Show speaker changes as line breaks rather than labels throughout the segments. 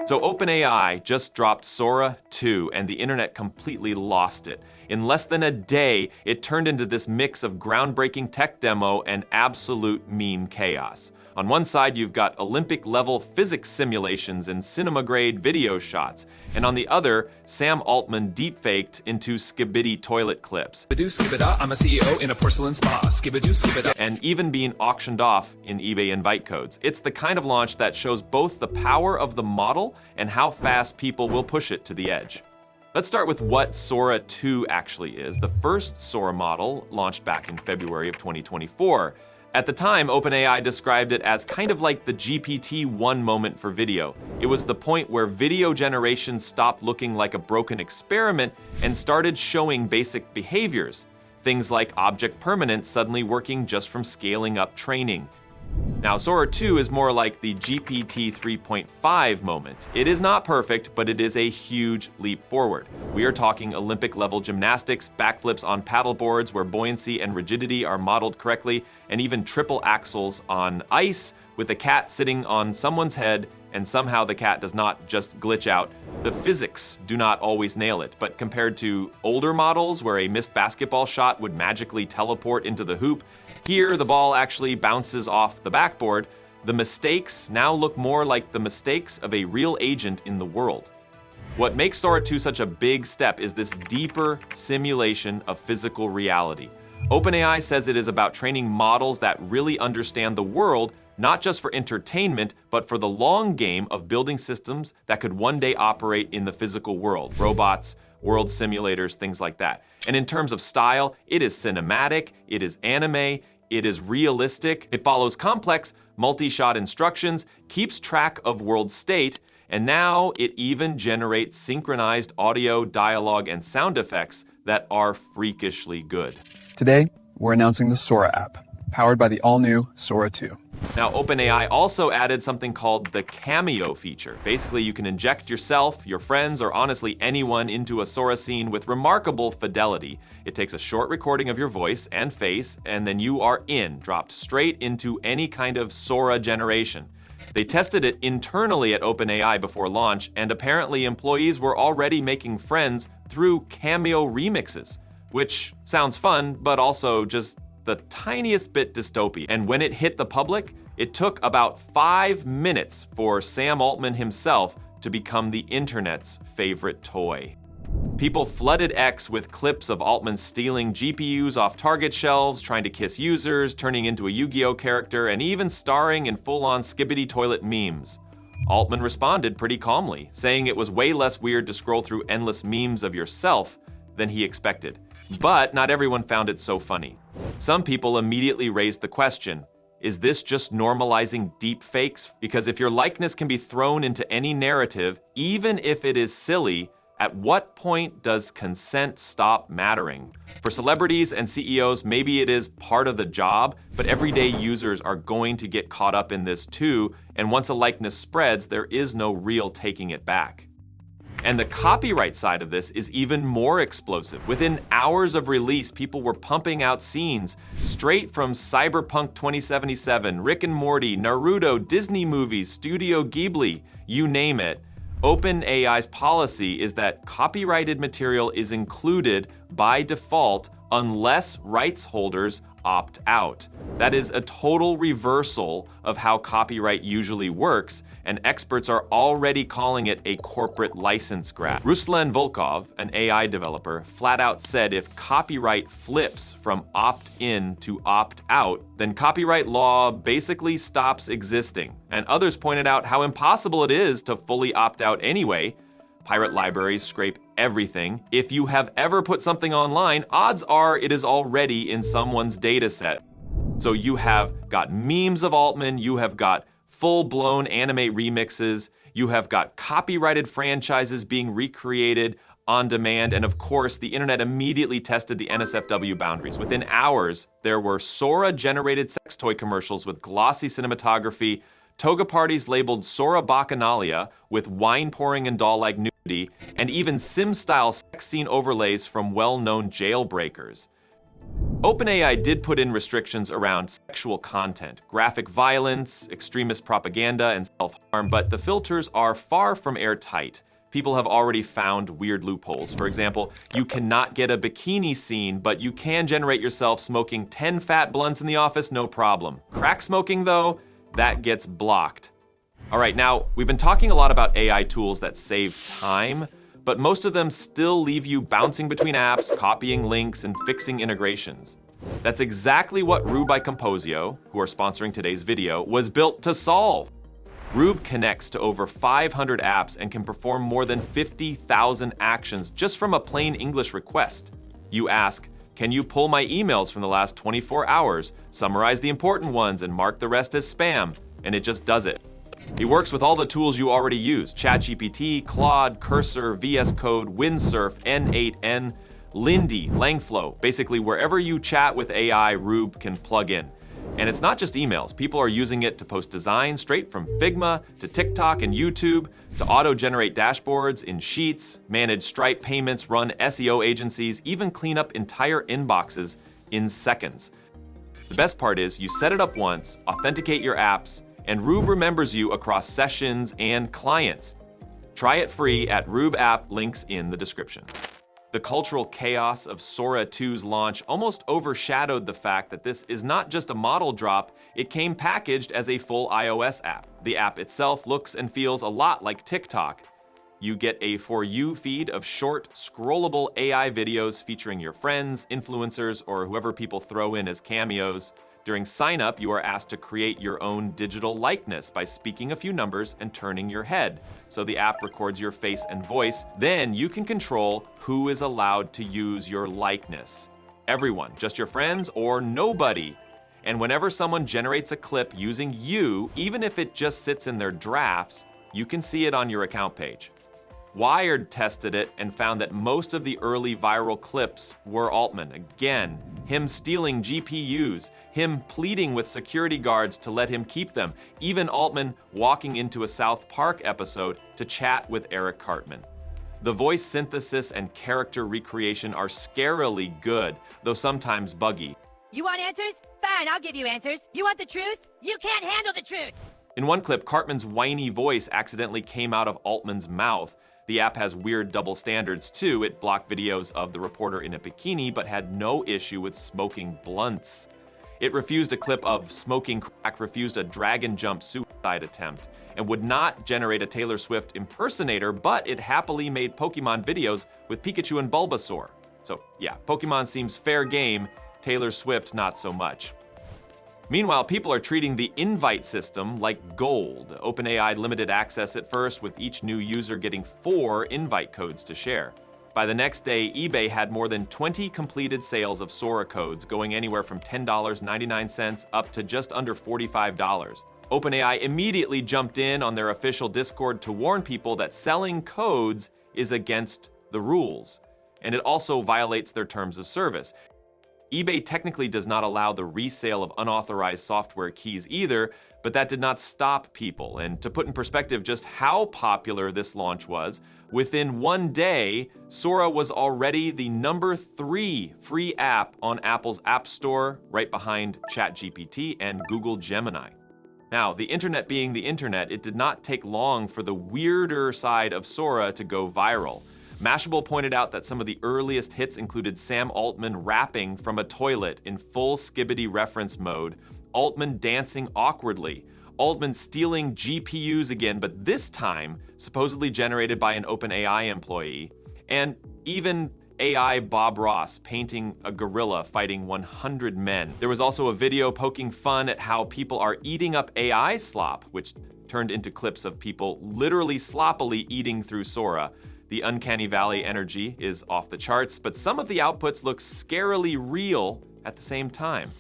So OpenAI just dropped Sora 2 and the internet completely lost it. In less than a day, it turned into this mix of groundbreaking tech demo and absolute meme chaos. On one side, you've got Olympic-level physics simulations and cinema-grade video shots. And on the other, Sam Altman deepfaked into skibidi toilet clips.
Skibidi, I'm a CEO in a porcelain spa. Skibidi, skibidi.
And even being auctioned off in eBay invite codes. It's the kind of launch that shows both the power of the model and how fast people will push it to the edge. Let's start with what Sora 2 actually is. The first Sora model launched back in February of 2024. At the time, OpenAI described it as kind of like the GPT-1 moment for video. It was the point where video generation stopped looking like a broken experiment and started showing basic behaviors. Things like object permanence suddenly working just from scaling up training. Now, Sora 2 is more like the GPT 3.5 moment. It is not perfect, but it is a huge leap forward. We are talking Olympic-level gymnastics, backflips on paddleboards where buoyancy and rigidity are modeled correctly, and even triple axels on ice with a cat sitting on someone's head, and somehow the cat does not just glitch out. The physics do not always nail it, but compared to older models where a missed basketball shot would magically teleport into the hoop, here the ball actually bounces off the backboard. The mistakes now look more like the mistakes of a real agent in the world. What makes Sora 2 such a big step is this deeper simulation of physical reality. OpenAI says it is about training models that really understand the world, not just for entertainment, but for the long game of building systems that could one day operate in the physical world. Robots, world simulators, things like that. And in terms of style, it is cinematic, it is anime, it is realistic, it follows complex, multi-shot instructions, keeps track of world state, and now it even generates synchronized audio, dialogue, and sound effects that are freakishly good.
Today, we're announcing the Sora app, powered by the all-new Sora 2.
Now, OpenAI also added something called the cameo feature. Basically, you can inject yourself, your friends, or honestly anyone into a Sora scene with remarkable fidelity. It takes a short recording of your voice and face, and then you are dropped straight into any kind of Sora generation. They tested it internally at OpenAI before launch, and apparently employees were already making friends through cameo remixes, which sounds fun, but also just the tiniest bit dystopian. And when it hit the public, it took about 5 minutes for Sam Altman himself to become the internet's favorite toy. People flooded X with clips of Altman stealing GPUs off Target shelves, trying to kiss users, turning into a Yu-Gi-Oh character, and even starring in full-on skibidi toilet memes. Altman responded pretty calmly, saying it was way less weird to scroll through endless memes of yourself than he expected. But not everyone found it so funny. Some people immediately raised the question, is this just normalizing deepfakes? Because if your likeness can be thrown into any narrative, even if it is silly, at what point does consent stop mattering? For celebrities and CEOs, maybe it is part of the job, but everyday users are going to get caught up in this too, and once a likeness spreads, there is no real taking it back. And the copyright side of this is even more explosive. Within hours of release, people were pumping out scenes straight from Cyberpunk 2077, Rick and Morty, Naruto, Disney movies, Studio Ghibli, you name it. OpenAI's policy is that copyrighted material is included by default unless rights holders opt out. That is a total reversal of how copyright usually works, and experts are already calling it a corporate license grab. Ruslan Volkov, an AI developer, flat out said if copyright flips from opt-in to opt-out, then copyright law basically stops existing. And others pointed out how impossible it is to fully opt out anyway. Pirate libraries scrape everything. If you have ever put something online, odds are it is already in someone's data set. So you have got memes of Altman, you have got full-blown anime remixes, you have got copyrighted franchises being recreated on demand, and of course, the internet immediately tested the NSFW boundaries. Within hours, there were Sora-generated sex toy commercials with glossy cinematography, toga parties labeled Sora Bacchanalia with wine pouring and doll-like nudity, and even sim-style sex scene overlays from well-known jailbreakers. OpenAI did put in restrictions around sexual content, graphic violence, extremist propaganda, and self-harm, but the filters are far from airtight. People have already found weird loopholes. For example, you cannot get a bikini scene, but you can generate yourself smoking 10 fat blunts in the office, no problem. Crack smoking, though, that gets blocked. All right, now, we've been talking a lot about AI tools that save time, but most of them still leave you bouncing between apps, copying links, and fixing integrations. That's exactly what Rube by Composio, who are sponsoring today's video, was built to solve. Rube connects to over 500 apps and can perform more than 50,000 actions just from a plain English request. You ask, can you pull my emails from the last 24 hours, summarize the important ones, and mark the rest as spam? And it just does it. It works with all the tools you already use: ChatGPT, Claude, Cursor, VS Code, Windsurf, N8N, Lindy, Langflow. Basically, wherever you chat with AI, Rube can plug in. And it's not just emails. People are using it to post designs straight from Figma to TikTok and YouTube, to auto-generate dashboards in Sheets, manage Stripe payments, run SEO agencies, even clean up entire inboxes in seconds. The best part is you set it up once, authenticate your apps, and Rube remembers you across sessions and clients. Try it free at Rube app, links in the description. The cultural chaos of Sora 2's launch almost overshadowed the fact that this is not just a model drop, it came packaged as a full iOS app. The app itself looks and feels a lot like TikTok. You get a For You feed of short, scrollable AI videos featuring your friends, influencers, or whoever people throw in as cameos. During sign-up, you are asked to create your own digital likeness by speaking a few numbers and turning your head. So the app records your face and voice. Then you can control who is allowed to use your likeness. Everyone, just your friends or nobody. And whenever someone generates a clip using you, even if it just sits in their drafts, you can see it on your account page. Wired tested it and found that most of the early viral clips were Altman. Again, him stealing GPUs, him pleading with security guards to let him keep them, even Altman walking into a South Park episode to chat with Eric Cartman. The voice synthesis and character recreation are scarily good, though sometimes buggy.
You want answers? Fine, I'll give you answers. You want the truth? You can't handle the truth!
In one clip, Cartman's whiny voice accidentally came out of Altman's mouth. The app has weird double standards too. It blocked videos of the reporter in a bikini, but had no issue with smoking blunts. It refused a clip of smoking crack, refused a dragon jump suicide attempt, and would not generate a Taylor Swift impersonator, but it happily made Pokemon videos with Pikachu and Bulbasaur. So yeah, Pokemon seems fair game, Taylor Swift not so much. Meanwhile, people are treating the invite system like gold. OpenAI limited access at first, with each new user getting 4 invite codes to share. By the next day, eBay had more than 20 completed sales of Sora codes, going anywhere from $10.99 up to just under $45. OpenAI immediately jumped in on their official Discord to warn people that selling codes is against the rules, and it also violates their terms of service. eBay technically does not allow the resale of unauthorized software keys either, but that did not stop people. And to put in perspective just how popular this launch was, within one day, Sora was already the number 3 free app on Apple's App Store, right behind ChatGPT and Google Gemini. Now, the internet being the internet, it did not take long for the weirder side of Sora to go viral. Mashable pointed out that some of the earliest hits included Sam Altman rapping from a toilet in full Skibbity reference mode, Altman dancing awkwardly, Altman stealing GPUs again, but this time supposedly generated by an OpenAI employee, and even AI Bob Ross painting a gorilla fighting 100 men. There was also a video poking fun at how people are eating up AI slop, which turned into clips of people literally sloppily eating through Sora. The uncanny valley energy is off the charts, but some of the outputs look scarily real at the same time.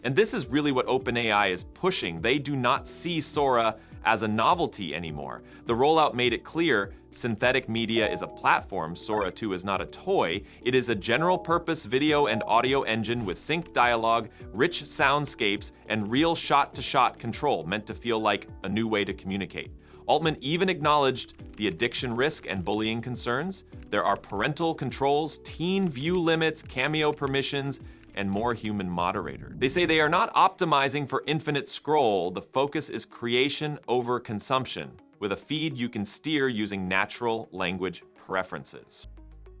And this is really what OpenAI is pushing. They do not see Sora as a novelty anymore. The rollout made it clear synthetic media is a platform. Sora 2 is not a toy. It is a general-purpose video and audio engine with synced dialogue, rich soundscapes, and real shot-to-shot control, meant to feel like a new way to communicate. Altman even acknowledged the addiction risk and bullying concerns. There are parental controls, teen view limits, cameo permissions, and more human moderator. They say they are not optimizing for infinite scroll. The focus is creation over consumption, with a feed you can steer using natural language preferences.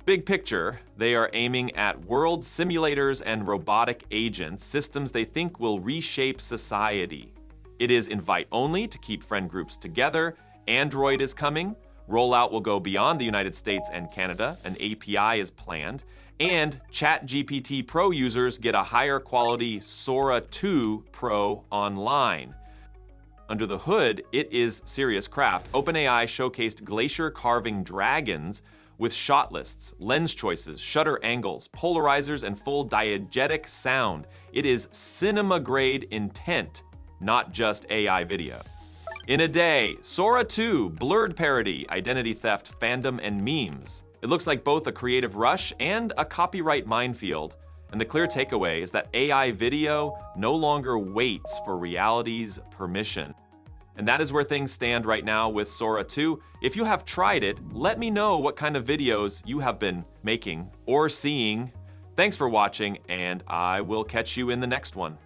Big picture, they are aiming at world simulators and robotic agents, systems they think will reshape society. It is invite only to keep friend groups together. Android is coming. Rollout will go beyond the United States and Canada. An API is planned. And ChatGPT Pro users get a higher quality Sora 2 Pro online. Under the hood, it is serious craft. OpenAI showcased glacier carving dragons with shot lists, lens choices, shutter angles, polarizers, and full diegetic sound. It is cinema-grade intent, not just AI video. In a day, Sora 2, blurred parody, identity theft, fandom, and memes. It looks like both a creative rush and a copyright minefield. And the clear takeaway is that AI video no longer waits for reality's permission. And that is where things stand right now with Sora 2. If you have tried it, let me know what kind of videos you have been making or seeing. Thanks for watching, and I will catch you in the next one.